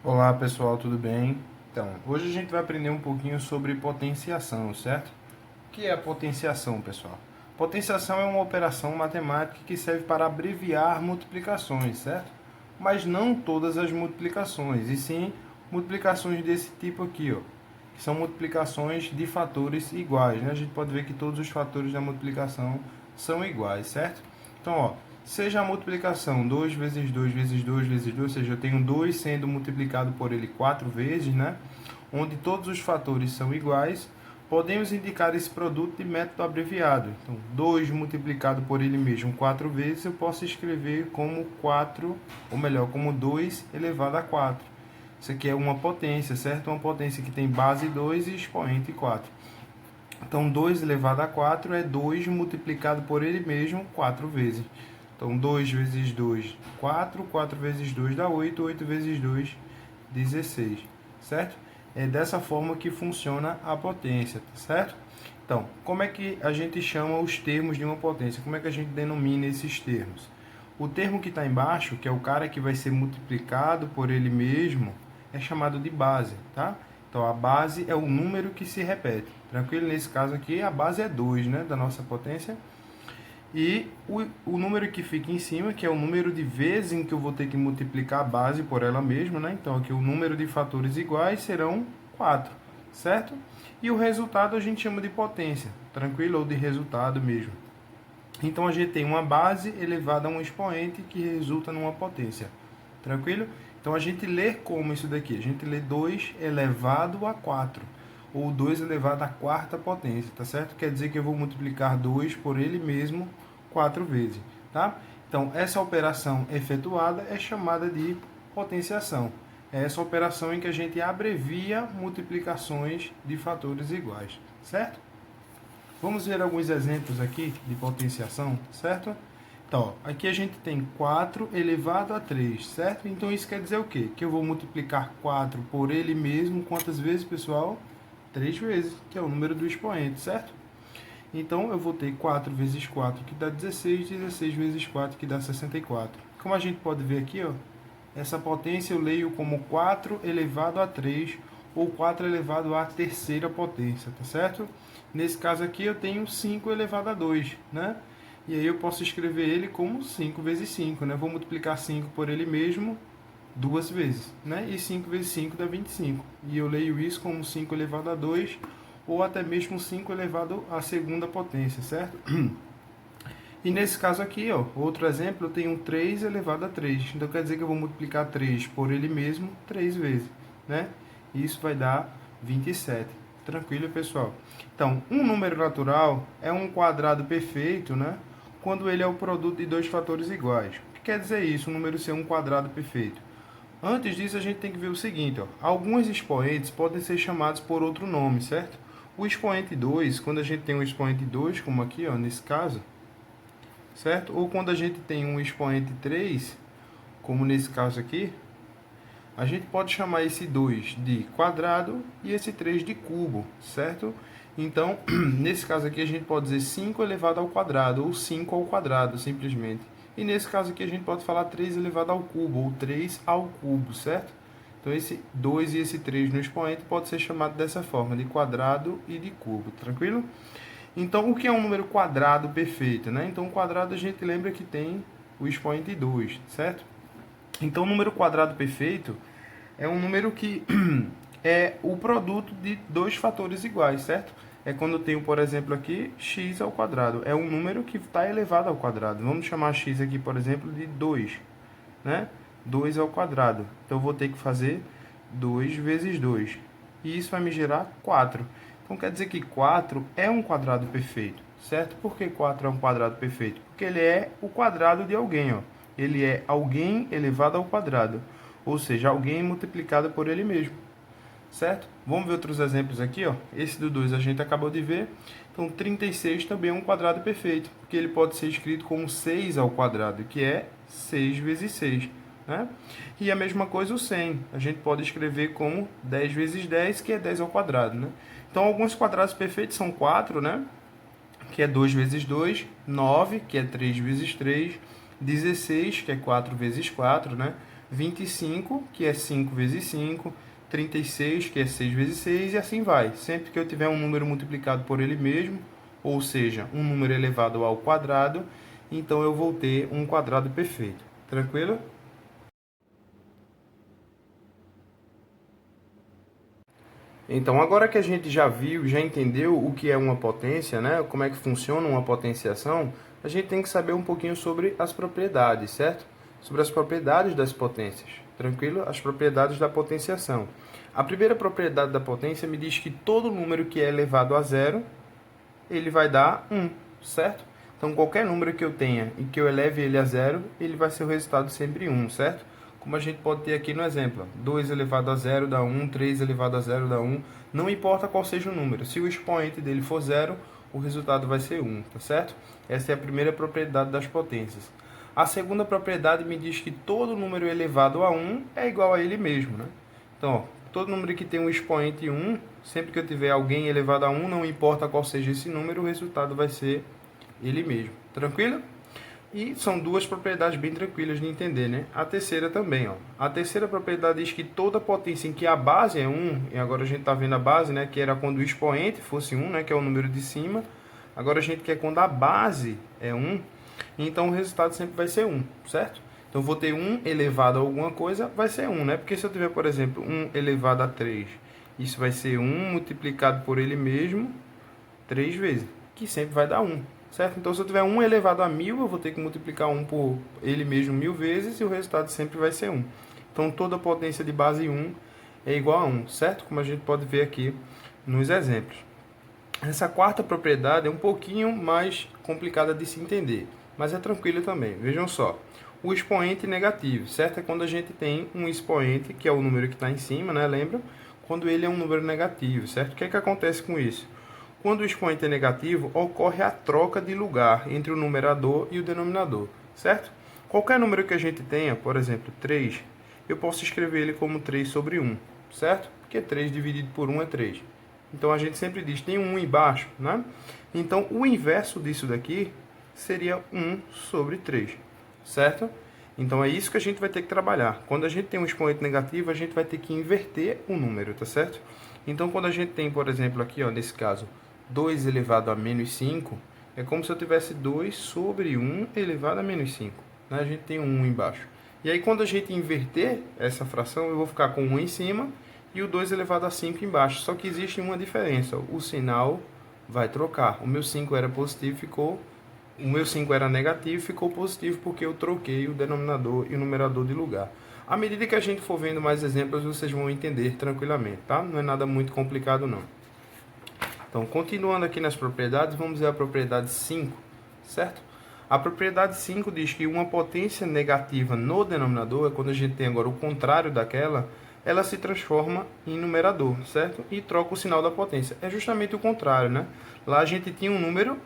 Olá pessoal, tudo bem? Então, hoje a gente vai aprender um pouquinho sobre potenciação, certo? O que é a potenciação, pessoal? Potenciação é uma operação matemática que serve para abreviar multiplicações, certo? Mas não todas as multiplicações, e sim multiplicações desse tipo aqui, ó, que são multiplicações de fatores iguais, né? A gente pode ver que todos os fatores da multiplicação são iguais, certo? Então, ó, seja a multiplicação 2 vezes 2 vezes 2 vezes 2, ou seja, eu tenho 2 sendo multiplicado por ele 4 vezes, né? Onde todos os fatores são iguais, podemos indicar esse produto de método abreviado. Então, 2 multiplicado por ele mesmo 4 vezes, eu posso escrever como 4, ou melhor, como 2 elevado a 4. Isso aqui é uma potência, certo? Uma potência que tem base 2 e expoente 4. Então, 2 elevado a 4 é 2 multiplicado por ele mesmo 4 vezes. Então, 2 vezes 2, 4. 4 vezes 2 dá 8. 8 vezes 2, 16. Certo? É dessa forma que funciona a potência, tá certo? Então, como é que a gente chama os termos de uma potência? Como é que a gente denomina esses termos? O termo que está embaixo, que é o cara que vai ser multiplicado por ele mesmo, é chamado de base, tá? Então, a base é o número que se repete. Tranquilo? Nesse caso aqui, a base é 2, né, da nossa potência. E o número que fica em cima, que é o número de vezes em que eu vou ter que multiplicar a base por ela mesma, né? Então, aqui o número de fatores iguais serão 4, certo? E o resultado a gente chama de potência, tranquilo? Ou de resultado mesmo. Então, a gente tem uma base elevada a um expoente que resulta numa potência, tranquilo? Então, a gente lê como isso daqui? A gente lê 2 elevado a 4, ou 2 elevado à quarta potência, tá certo? Quer dizer que eu vou multiplicar 2 por ele mesmo 4 vezes, tá? Então, essa operação efetuada é chamada de potenciação. É essa operação em que a gente abrevia multiplicações de fatores iguais, certo? Vamos ver alguns exemplos aqui de potenciação, certo? Então, aqui a gente tem 4 elevado a 3, certo? Então, isso quer dizer o quê? Que eu vou multiplicar 4 por ele mesmo, quantas vezes, pessoal? 3 vezes, que é o número do expoente, certo? Então, eu vou ter 4 vezes 4, que dá 16, 16 vezes 4, que dá 64. Como a gente pode ver aqui, ó, essa potência eu leio como 4 elevado a 3, ou 4 elevado à terceira potência, tá certo? Nesse caso aqui eu tenho 5 elevado a 2, né? E aí eu posso escrever ele como 5 vezes 5, né? Vou multiplicar 5 por ele mesmo duas vezes, né? E 5 vezes 5 dá 25. E eu leio isso como 5 elevado a 2, ou até mesmo 5 elevado à segunda potência, certo? E nesse caso aqui, ó, outro exemplo, eu tenho 3 elevado a 3. Então quer dizer que eu vou multiplicar 3 por ele mesmo 3 vezes, né? E isso vai dar 27. Tranquilo, pessoal? Então, um número natural é um quadrado perfeito, né? Quando ele é o produto de dois fatores iguais. O que quer dizer isso, um número ser um quadrado perfeito? Antes disso, a gente tem que ver o seguinte, ó. Alguns expoentes podem ser chamados por outro nome, certo? O expoente 2, quando a gente tem um expoente 2, como aqui, ó, nesse caso, certo? Ou quando a gente tem um expoente 3, como nesse caso aqui, a gente pode chamar esse 2 de quadrado e esse 3 de cubo, certo? Então, nesse caso aqui, a gente pode dizer 5 elevado ao quadrado, ou 5 ao quadrado, simplesmente. E nesse caso aqui, a gente pode falar 3 elevado ao cubo, ou 3 ao cubo, certo? Então, esse 2 e esse 3 no expoente pode ser chamado dessa forma, de quadrado e de cubo, tranquilo? Então, o que é um número quadrado perfeito, né? Então, o quadrado a gente lembra que tem o expoente 2, certo? Então, o número quadrado perfeito é um número que é o produto de dois fatores iguais, certo? É quando eu tenho, por exemplo, aqui x ao quadrado. É um número que está elevado ao quadrado. Vamos chamar x aqui, por exemplo, de 2, né? 2 ao quadrado. Então, eu vou ter que fazer 2 vezes 2. E isso vai me gerar 4. Então, quer dizer que 4 é um quadrado perfeito, certo? Por que 4 é um quadrado perfeito? Porque ele é o quadrado de alguém, ó. Ele é alguém elevado ao quadrado, ou seja, alguém multiplicado por ele mesmo, certo? Vamos ver outros exemplos aqui, ó. Esse do 2 a gente acabou de ver. Então, 36 também é um quadrado perfeito, porque ele pode ser escrito como 6 ao quadrado, que é 6 vezes 6, né? E a mesma coisa o 100. A gente pode escrever como 10 vezes 10, que é 10 ao quadrado, né? Então, alguns quadrados perfeitos são 4, né? Que é 2 vezes 2, 9, que é 3 vezes 3, 16, que é 4 vezes 4, né? 25, que é 5 vezes 5, 36, que é 6 vezes 6, e assim vai. Sempre que eu tiver um número multiplicado por ele mesmo, ou seja, um número elevado ao quadrado, então eu vou ter um quadrado perfeito. Tranquilo? Então, agora que a gente já viu, já entendeu o que é uma potência, né? Como é que funciona uma potenciação, a gente tem que saber um pouquinho sobre as propriedades, certo? Sobre as propriedades das potências, tranquilo? As propriedades da potenciação. A primeira propriedade da potência me diz que todo número que é elevado a zero, ele vai dar 1, certo? Então, qualquer número que eu tenha e que eu eleve ele a zero, ele vai ser o resultado sempre 1, certo? Como a gente pode ter aqui no exemplo, 2 elevado a zero dá 1, 3 elevado a zero dá 1, não importa qual seja o número, se o expoente dele for zero, o resultado vai ser 1, tá certo? Essa é a primeira propriedade das potências. A segunda propriedade me diz que todo número elevado a 1 é igual a ele mesmo, né? Então, ó, todo número que tem um expoente 1, sempre que eu tiver alguém elevado a 1, não importa qual seja esse número, o resultado vai ser ele mesmo. Tranquilo? E são duas propriedades bem tranquilas de entender, né? A terceira também, ó. A terceira propriedade diz que toda potência em que a base é 1, e agora a gente está vendo a base, né? Que era quando o expoente fosse 1, né? Que é o número de cima. Agora a gente quer quando a base é 1, então o resultado sempre vai ser 1, certo? Então, eu vou ter 1 elevado a alguma coisa, vai ser 1, né? Porque se eu tiver, por exemplo, 1 elevado a 3, isso vai ser 1 multiplicado por ele mesmo 3 vezes, que sempre vai dar 1, certo? Então, se eu tiver 1 elevado a 1000, eu vou ter que multiplicar 1 por ele mesmo 1000 vezes e o resultado sempre vai ser 1. Então, toda potência de base 1 é igual a 1, certo? Como a gente pode ver aqui nos exemplos. Essa quarta propriedade é um pouquinho mais complicada de se entender, mas é tranquila também. Vejam só, o expoente negativo, certo? É quando a gente tem um expoente, que é o número que está em cima, né? Lembra? Quando ele é um número negativo, certo? O que é que acontece com isso? Quando o expoente é negativo, ocorre a troca de lugar entre o numerador e o denominador, certo? Qualquer número que a gente tenha, por exemplo, 3, eu posso escrever ele como 3 sobre 1, certo? Porque 3 dividido por 1 é 3. Então, a gente sempre diz, tem um 1 embaixo, né? Então, o inverso disso daqui seria 1 sobre 3, certo? Então, é isso que a gente vai ter que trabalhar. Quando a gente tem um expoente negativo, a gente vai ter que inverter o número, tá certo? Então, quando a gente tem, por exemplo, aqui, ó, nesse caso, 2 elevado a menos 5, é como se eu tivesse 2 sobre 1 elevado a menos 5. Né? A gente tem um 1 embaixo. E aí, quando a gente inverter essa fração, eu vou ficar com 1 em cima e o 2 elevado a 5 embaixo. Só que existe uma diferença. O sinal vai trocar. O meu 5 era positivo, o meu 5 era negativo, ficou positivo porque eu troquei o denominador e o numerador de lugar. À medida que a gente for vendo mais exemplos, vocês vão entender tranquilamente, tá? Não é nada muito complicado, não. Então, continuando aqui nas propriedades, vamos ver a propriedade 5, certo? A propriedade 5 diz que uma potência negativa no denominador, é quando a gente tem agora o contrário daquela, ela se transforma em numerador, certo? E troca o sinal da potência. É justamente o contrário, né? Lá a gente tinha um número,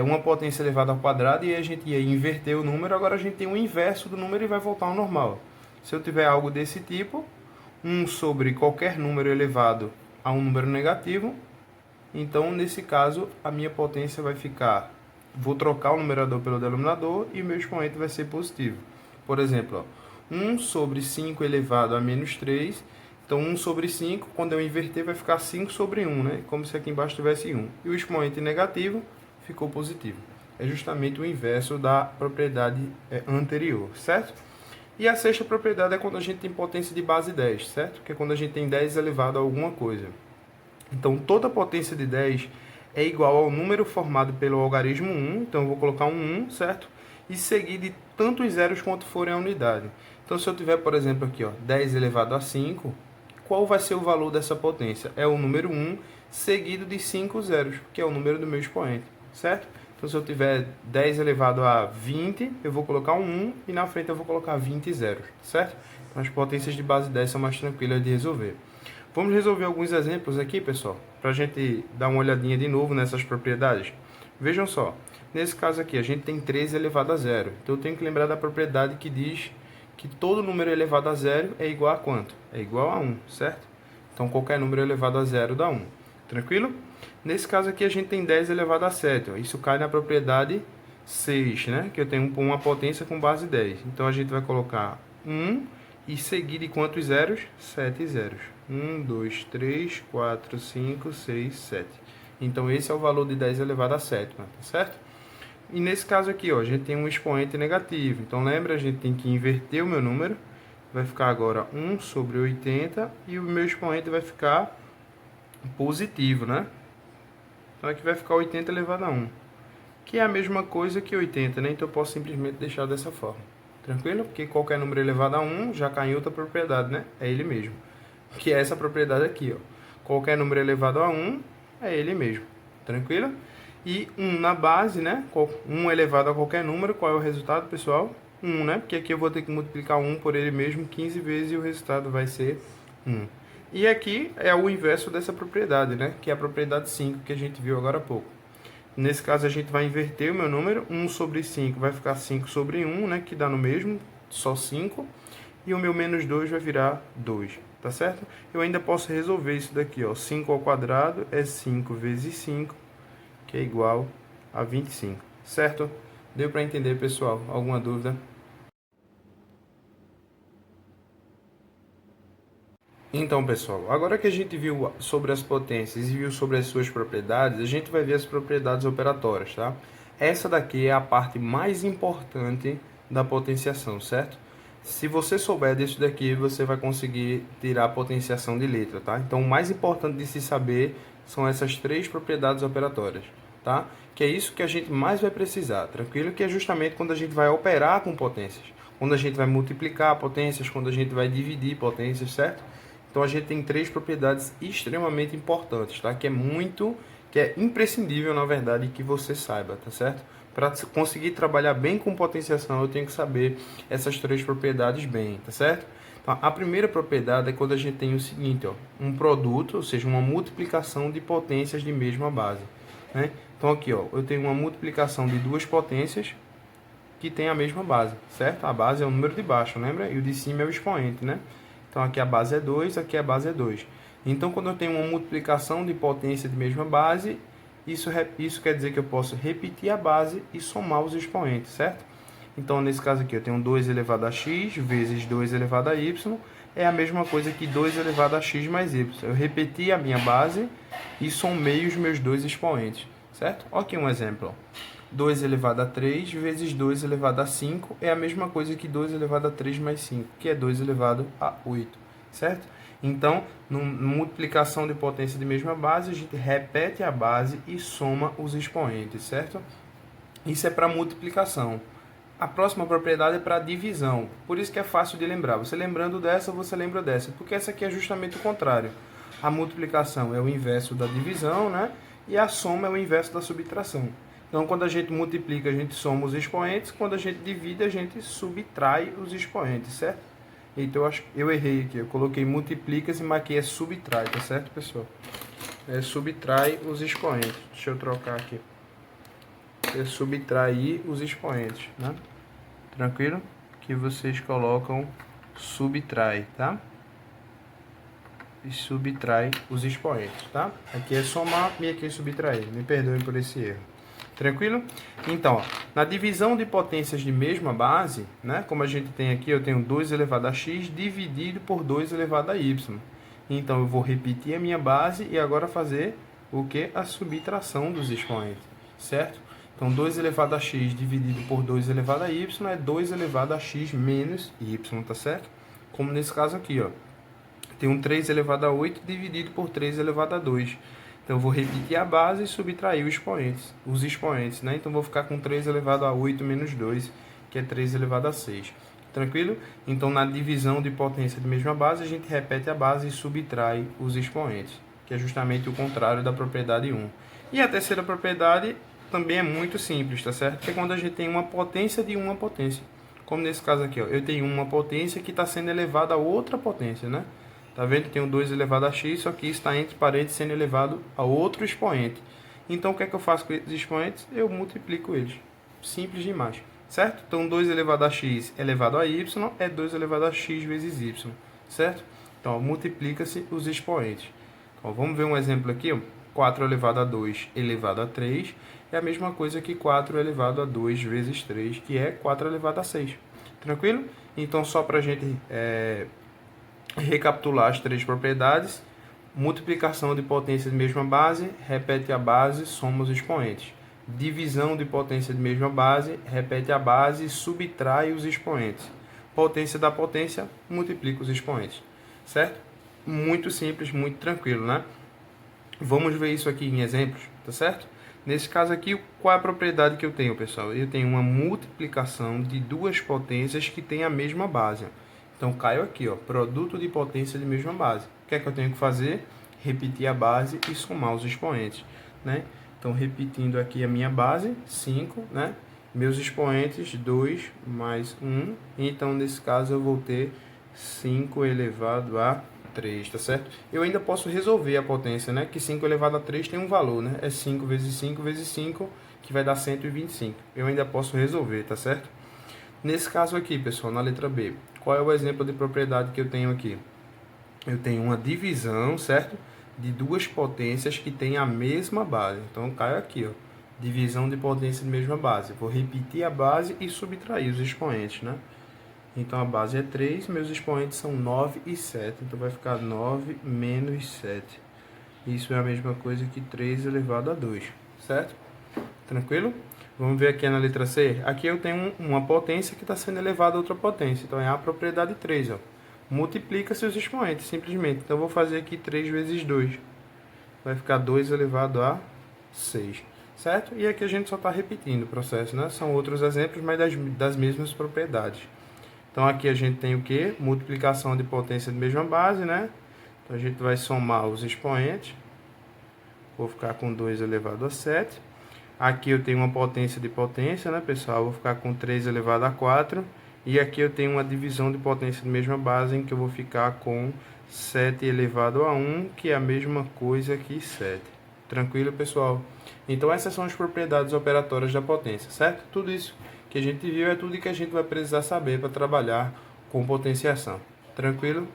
uma potência elevada ao quadrado, e a gente ia inverter o número, agora a gente tem o inverso do número e vai voltar ao normal. Se eu tiver algo desse tipo, 1 sobre qualquer número elevado a um número negativo, então, nesse caso, a minha potência vai ficar... Vou trocar o numerador pelo denominador e o meu expoente vai ser positivo. Por exemplo, ó, 1 sobre 5 elevado a menos 3. Então, 1 sobre 5, quando eu inverter, vai ficar 5 sobre 1, né? Como se aqui embaixo tivesse 1. E o expoente negativo ficou positivo. É justamente o inverso da propriedade anterior, certo? E a sexta propriedade é quando a gente tem potência de base 10, certo? Que é quando a gente tem 10 elevado a alguma coisa. Então, toda potência de 10 é igual ao número formado pelo algarismo 1. Então, eu vou colocar um 1, certo? E seguir de tantos zeros quanto forem a unidade. Então, se eu tiver, por exemplo, aqui, ó, 10 elevado a 5, qual vai ser o valor dessa potência? É o número 1 seguido de 5 zeros, que é o número do meu expoente, certo? Então, se eu tiver 10 elevado a 20, eu vou colocar um 1 e na frente eu vou colocar 20 zeros, certo? Então, as potências de base 10 são mais tranquilas de resolver. Vamos resolver alguns exemplos aqui, pessoal, para a gente dar uma olhadinha de novo nessas propriedades. Vejam só, nesse caso aqui a gente tem 13 elevado a zero. Então eu tenho que lembrar da propriedade que diz que todo número elevado a zero é igual a quanto? É igual a 1, certo? Então qualquer número elevado a zero dá 1. Tranquilo? Nesse caso aqui a gente tem 10 elevado a 7. Ó. Isso cai na propriedade 6, né? Que eu tenho uma potência com base 10. Então a gente vai colocar 1 E seguir de quantos zeros? 7 zeros. 1, 2, 3, 4, 5, 6, 7. Então, esse é o valor de 10 elevado a 7, tá certo? E nesse caso aqui, ó, a gente tem um expoente negativo. Então, lembra, a gente tem que inverter o meu número. Vai ficar agora 1 sobre 80 e o meu expoente vai ficar positivo, né? Então, aqui vai ficar 80 elevado a 1, que é a mesma coisa que 80, né? Então, eu posso simplesmente deixar dessa forma. Tranquilo? Porque qualquer número elevado a 1 já cai em outra propriedade, né? É ele mesmo. Que é essa propriedade aqui, ó. Qualquer número elevado a 1 é ele mesmo. Tranquilo? E 1 na base, né? 1 elevado a qualquer número, qual é o resultado, pessoal? 1, né? Porque aqui eu vou ter que multiplicar 1 por ele mesmo 15 vezes e o resultado vai ser 1. E aqui é o inverso dessa propriedade, né? Que é a propriedade 5 que a gente viu agora há pouco. Nesse caso, a gente vai inverter o meu número. 1 sobre 5 vai ficar 5 sobre 1, né? Que dá no mesmo, só 5. E o meu menos 2 vai virar 2, tá certo? Eu ainda posso resolver isso daqui, ó. 5 ao quadrado é 5 vezes 5, que é igual a 25, certo? Deu para entender, pessoal? Alguma dúvida? Então, pessoal, agora que a gente viu sobre as potências e viu sobre as suas propriedades, a gente vai ver as propriedades operatórias, tá? Essa daqui é a parte mais importante da potenciação, certo? Se você souber disso daqui, você vai conseguir tirar a potenciação de letra, tá? Então, o mais importante de se saber são essas três propriedades operatórias, tá? Que é isso que a gente mais vai precisar, tranquilo? Que é justamente quando a gente vai operar com potências, quando a gente vai multiplicar potências, quando a gente vai dividir potências, certo? Então a gente tem três propriedades extremamente importantes, tá? Que é imprescindível, na verdade, que você saiba, tá certo? Para conseguir trabalhar bem com potenciação, eu tenho que saber essas três propriedades bem, tá certo? Então, a primeira propriedade é quando a gente tem o seguinte, ó, um produto, ou seja, uma multiplicação de potências de mesma base, né? Então aqui, ó, eu tenho uma multiplicação de duas potências que tem a mesma base, certo? A base é o número de baixo, lembra? E o de cima é o expoente, né? Então, aqui a base é 2, aqui a base é 2. Então, quando eu tenho uma multiplicação de potência de mesma base, isso quer dizer que eu posso repetir a base e somar os expoentes, certo? Então, nesse caso aqui, eu tenho 2 elevado a x vezes 2 elevado a y, é a mesma coisa que 2 elevado a x mais y. Eu repeti a minha base e somei os meus dois expoentes, certo? Olha aqui um exemplo. 2 elevado a 3 vezes 2 elevado a 5 é a mesma coisa que 2 elevado a 3 mais 5, que é 2 elevado a 8, certo? Então, na multiplicação de potência de mesma base, a gente repete a base e soma os expoentes, certo? Isso é para multiplicação. A próxima propriedade é para divisão, por isso que é fácil de lembrar. Você lembrando dessa, você lembra dessa, porque essa aqui é justamente o contrário. A multiplicação é o inverso da divisão, né? E a soma é o inverso da subtração. Então, quando a gente multiplica, a gente soma os expoentes. Quando a gente divide, a gente subtrai os expoentes, certo? Então, eu errei aqui. Eu coloquei multiplica-se, mas aqui é subtrai, tá certo, pessoal? É subtrai os expoentes. Deixa eu trocar aqui. É subtrair os expoentes, né? Tranquilo? Que vocês colocam subtrai, tá? E subtrai os expoentes, tá? Aqui é somar e aqui é subtrair. Me perdoem por esse erro. Tranquilo? Então, ó, na divisão de potências de mesma base, né, como a gente tem aqui, eu tenho 2 elevado a x dividido por 2 elevado a y. Então, eu vou repetir a minha base e agora fazer o que? A subtração dos expoentes, certo? Então, 2 elevado a x dividido por 2 elevado a y é 2 elevado a x menos y, tá certo? Como nesse caso aqui, ó. Tem um 3 elevado a 8 dividido por 3 elevado a 2. Então, eu vou repetir a base e subtrair os expoentes, né? Então, vou ficar com 3 elevado a 8 menos 2, que é 3 elevado a 6. Tranquilo? Então, na divisão de potência de mesma base, a gente repete a base e subtrai os expoentes, que é justamente o contrário da propriedade 1. E a terceira propriedade também é muito simples, tá certo? Que é quando a gente tem uma potência de uma potência. Como nesse caso aqui, ó, eu tenho uma potência que está sendo elevada a outra potência, né? Tá vendo? Tem um 2 elevado a x, só que está entre parênteses sendo elevado a outro expoente. Então, o que é que eu faço com esses expoentes? Eu multiplico eles. Simples demais, certo? Então, 2 elevado a x elevado a y é 2 elevado a x vezes y, certo? Então, multiplica-se os expoentes. Então, vamos ver um exemplo aqui, ó. 4 elevado a 2 elevado a 3 é a mesma coisa que 4 elevado a 2 vezes 3, que é 4 elevado a 6. Tranquilo? Então, só para a gente recapitular as três propriedades: multiplicação de potência de mesma base, repete a base, soma os expoentes. Divisão de potência de mesma base, repete a base, subtrai os expoentes. Potência da potência, multiplica os expoentes. Certo? Muito simples, muito tranquilo, né? Vamos ver isso aqui em exemplos, tá certo? Nesse caso aqui, qual é a propriedade que eu tenho, pessoal? Eu tenho uma multiplicação de duas potências que têm a mesma base. Então, caiu aqui, ó, produto de potência de mesma base. O que é que eu tenho que fazer? Repetir a base e somar os expoentes, né? Então, repetindo aqui a minha base, 5, né? Meus expoentes, 2 mais 1. Então, nesse caso, eu vou ter 5 elevado a 3, tá certo? Eu ainda posso resolver a potência, né? Que 5 elevado a 3 tem um valor, né? É 5 vezes 5 vezes 5, que vai dar 125. Eu ainda posso resolver, tá certo? Nesse caso aqui, pessoal, na letra B, qual é o exemplo de propriedade que eu tenho aqui? Eu tenho uma divisão, certo? De duas potências que têm a mesma base. Então, cai aqui, ó. Divisão de potência de mesma base. Vou repetir a base e subtrair os expoentes, né? Então, a base é 3, meus expoentes são 9 e 7. Então, vai ficar 9 menos 7. Isso é a mesma coisa que 3 elevado a 2, certo? Tranquilo? Vamos ver aqui na letra C. Aqui eu tenho uma potência que está sendo elevada a outra potência. Então, é a propriedade 3, ó. Multiplica-se os expoentes, simplesmente. Então, eu vou fazer aqui 3 vezes 2. Vai ficar 2 elevado a 6, certo? E aqui a gente só está repetindo o processo, né? São outros exemplos, mas das mesmas propriedades. Então, aqui a gente tem o quê? Multiplicação de potência de mesma base, né? Então, a gente vai somar os expoentes. Vou ficar com 2 elevado a 7. Aqui eu tenho uma potência de potência, né, pessoal? Vou ficar com 3 elevado a 4. E aqui eu tenho uma divisão de potência de mesma base, em que eu vou ficar com 7 elevado a 1, que é a mesma coisa que 7. Tranquilo, pessoal? Então, essas são as propriedades operatórias da potência, certo? Tudo isso que a gente viu é tudo que a gente vai precisar saber para trabalhar com potenciação. Tranquilo?